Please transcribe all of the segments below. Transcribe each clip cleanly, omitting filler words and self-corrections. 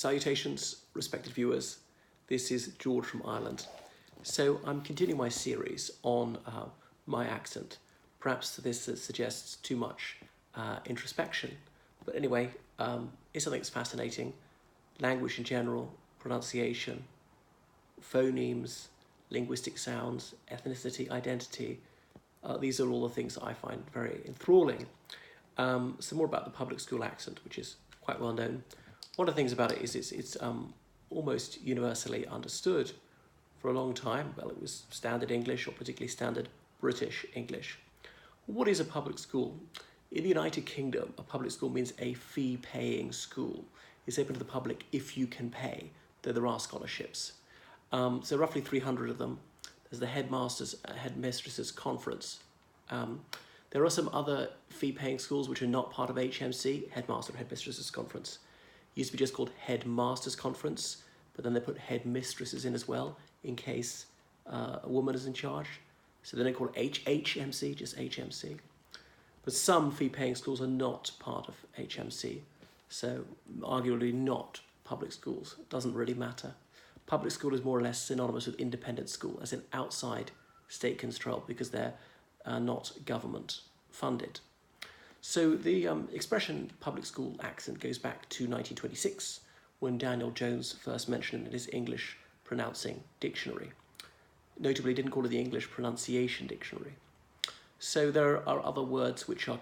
Salutations, respected viewers. This is George from Ireland. So I'm continuing my series on my accent. Perhaps this suggests too much introspection. But anyway, it's something that's fascinating. Language in general, pronunciation, phonemes, linguistic sounds, ethnicity, identity. These are all the things that I find very enthralling. Some more about the public school accent, which is quite well known. One of the things about it is it's almost universally understood for a long time. Well, it was standard English, or particularly standard British English. What is a public school? In the United Kingdom, a public school means a fee-paying school. It's open to the public if you can pay, though there are scholarships. So roughly 300 of them. There's the Headmistresses Conference. There are some other fee-paying schools which are not part of HMC, Headmaster and Headmistresses Conference. It used to be just called Headmasters Conference, but then they put Headmistresses in as well, in case a woman is in charge. So they don't call it HMC, just HMC. But some fee-paying schools are not part of HMC, so arguably not public schools. It doesn't really matter. Public school is more or less synonymous with independent school, as in outside state control, because they're not government funded. So the expression public school accent goes back to 1926, when Daniel Jones first mentioned it in his English pronouncing dictionary. Notably, he didn't call it the English pronunciation dictionary. So there are other words which are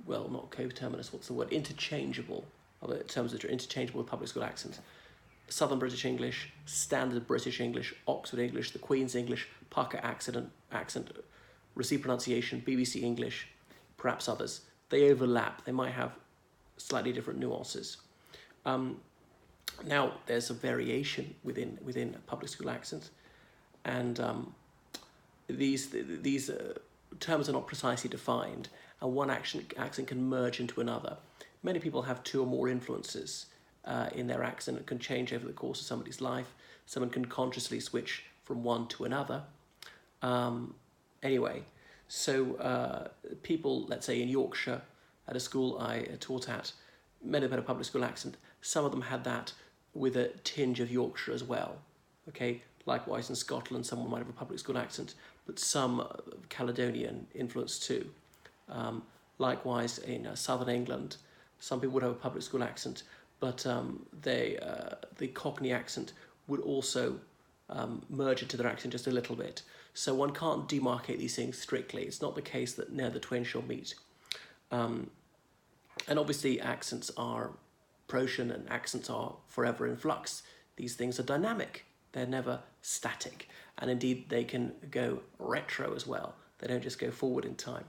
not coterminous, interchangeable, other terms that are interchangeable with public school accents. Southern British English, Standard British English, Oxford English, the Queen's English, Pucker accent, received pronunciation, BBC English, perhaps others. They overlap. They might have slightly different nuances. Now, there's a variation within public school accents, and these terms are not precisely defined, and one accent can merge into another. Many people have two or more influences in their accent. It can change over the course of somebody's life. Someone can consciously switch from one to another. Anyway, so people, let's say in Yorkshire, at a school I taught at, many of them had a public school accent. Some of them had that with a tinge of Yorkshire as well. Okay, likewise in Scotland, someone might have a public school accent, but some Caledonian influence too. Likewise in southern England, some people would have a public school accent, but the Cockney accent would also merge into their accent just a little bit. So one can't demarcate these things strictly. It's not the case that ne'er the twain shall meet. And obviously accents are Protean and accents are forever in flux. These things are dynamic. They're never static. And indeed, they can go retro as well. They don't just go forward in time.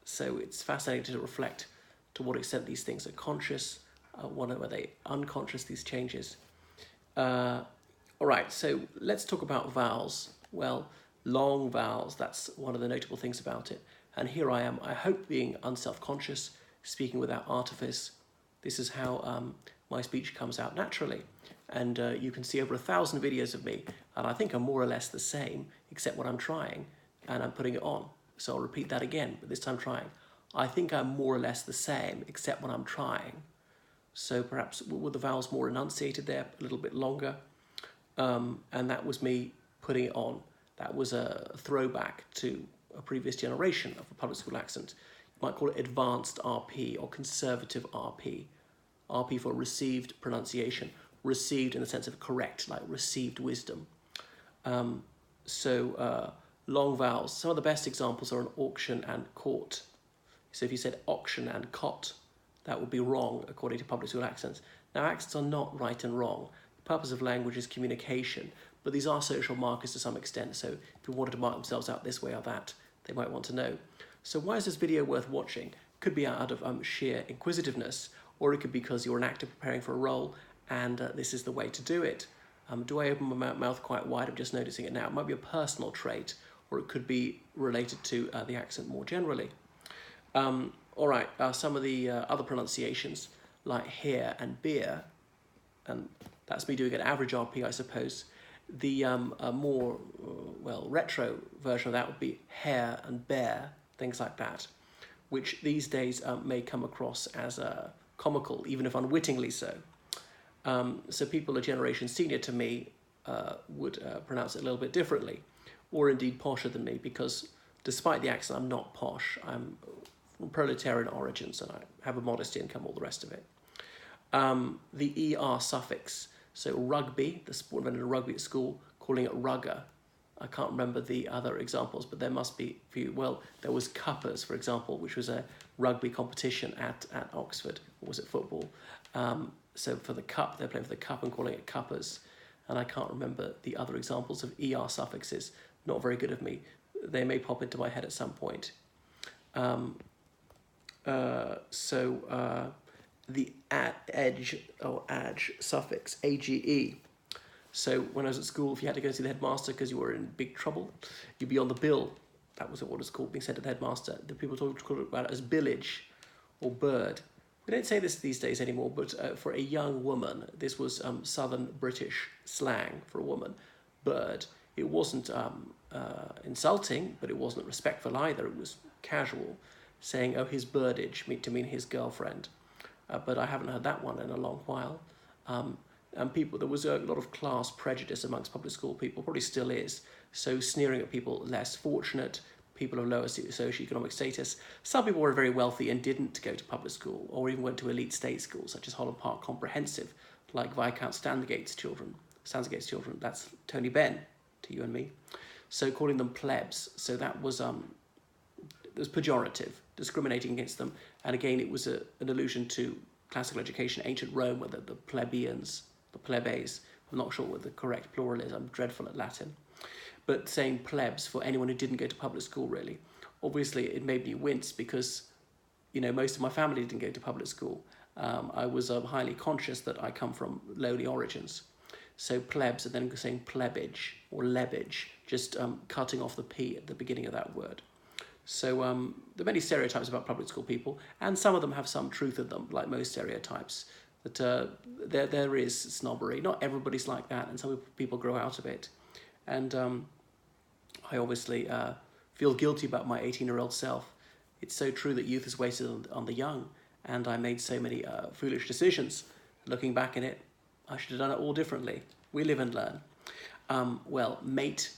So it's fascinating to reflect to what extent these things are conscious, were they unconscious, these changes. All right, so let's talk about vowels. Well, long vowels, that's one of the notable things about it. And here I am, I hope being unself-conscious, speaking without artifice. This is how my speech comes out naturally. And you can see over 1,000 videos of me, and I think I'm more or less the same, except when I'm trying, and I'm putting it on. So I'll repeat that again, but this time trying. I think I'm more or less the same, except when I'm trying. So perhaps were the vowels more enunciated there, a little bit longer? And that was me putting it on. That was a throwback to a previous generation of a public school accent. You might call it advanced RP or conservative RP. RP for received pronunciation. Received in the sense of correct, like received wisdom. Long vowels. Some of the best examples are an auction and court. So if you said auction and cot, that would be wrong according to public school accents. Now, accents are not right and wrong. The purpose of language is communication, but these are social markers to some extent. So if people wanted to mark themselves out this way or that, they might want to know. So why is this video worth watching? Could be out of sheer inquisitiveness, or it could be because you're an actor preparing for a role and this is the way to do it. Do I open my mouth quite wide? I'm just noticing it now. It might be a personal trait, or it could be related to the accent more generally. All right, some of the other pronunciations, like hair and beer, and that's me doing an average RP, I suppose. The more, retro version of that would be hair and bear, things like that, which these days may come across as comical, even if unwittingly so. So people a generation senior to me would pronounce it a little bit differently, or indeed posher than me, because despite the accent, I'm not posh. I'm from proletarian origins, and I have a modest income, all the rest of it. The ER suffix, so rugby, the sport invented a rugby at school, calling it rugger. I can't remember the other examples, but there must be a few. Well, there was cuppers, for example, which was a rugby competition at Oxford, or was it football? So for the cup, they're playing for the cup and calling it cuppers. And I can't remember the other examples of ER suffixes. Not very good of me. They may pop into my head at some point. The edge or adge suffix, AGE. So when I was at school, if you had to go to the headmaster because you were in big trouble, you'd be on the bill. That was what it's called, being sent to the headmaster. The people talk about it as billage or bird. We don't say this these days anymore, but for a young woman, this was southern British slang for a woman, bird. It wasn't insulting, but it wasn't respectful either. It was casual, saying, oh, his birdage, to mean his girlfriend. But I haven't heard that one in a long while. And people, there was a lot of class prejudice amongst public school people, probably still is. So sneering at people less fortunate, people of lower socioeconomic status. Some people were very wealthy and didn't go to public school, or even went to elite state schools, such as Holland Park Comprehensive, like Viscount Stangate's children. That's Tony Benn, to you and me. So calling them plebs. So that was pejorative, discriminating against them. And again, it was an allusion to classical education, ancient Rome, where the plebeians, the plebes, I'm not sure what the correct plural is, I'm dreadful at Latin, but saying plebs for anyone who didn't go to public school, really. Obviously, it made me wince because, most of my family didn't go to public school. I was highly conscious that I come from lowly origins. So plebs, and then saying plebage or lebage, just cutting off the P at the beginning of that word. So there are many stereotypes about public school people, and some of them have some truth in them, like most stereotypes, that there is snobbery. Not everybody's like that, and some people grow out of it. And I obviously feel guilty about my 18-year-old self. It's so true that youth is wasted on the young, and I made so many foolish decisions. Looking back in it, I should have done it all differently. We live and learn. Mate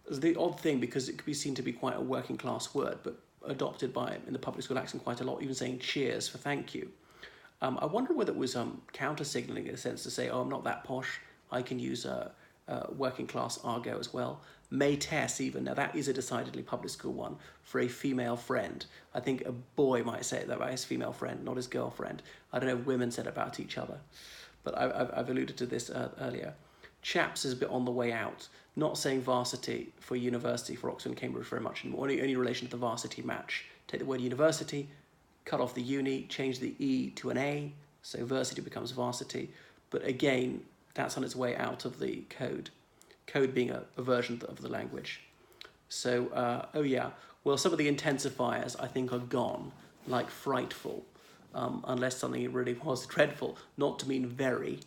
is the odd thing, because it could be seen to be quite a working class word, but adopted in the public school accent quite a lot, even saying cheers for thank you. I wonder whether it was counter-signalling in a sense to say, oh, I'm not that posh, I can use working class argot as well. Matess even, now that is a decidedly public school one, for a female friend. I think a boy might say it that about his female friend, not his girlfriend. I don't know if women said it about each other, but I've alluded to this earlier. Chaps is a bit on the way out. Not saying varsity for university for Oxford and Cambridge very much anymore, only relation to the varsity match. Take the word university, cut off the uni, change the E to an A, so varsity becomes varsity. But again, that's on its way out of the code. Code being a version of the language. So, some of the intensifiers I think are gone, like frightful, unless something really was dreadful, not to mean very,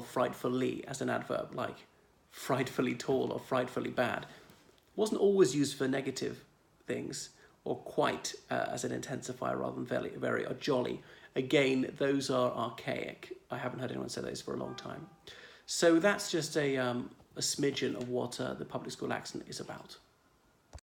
frightfully as an adverb, like frightfully tall or frightfully bad. Wasn't always used for negative things, or quite as an intensifier rather than very, very, or jolly. Again, those are archaic. I haven't heard anyone say those for a long time. So that's just a smidgen of what the public school accent is about.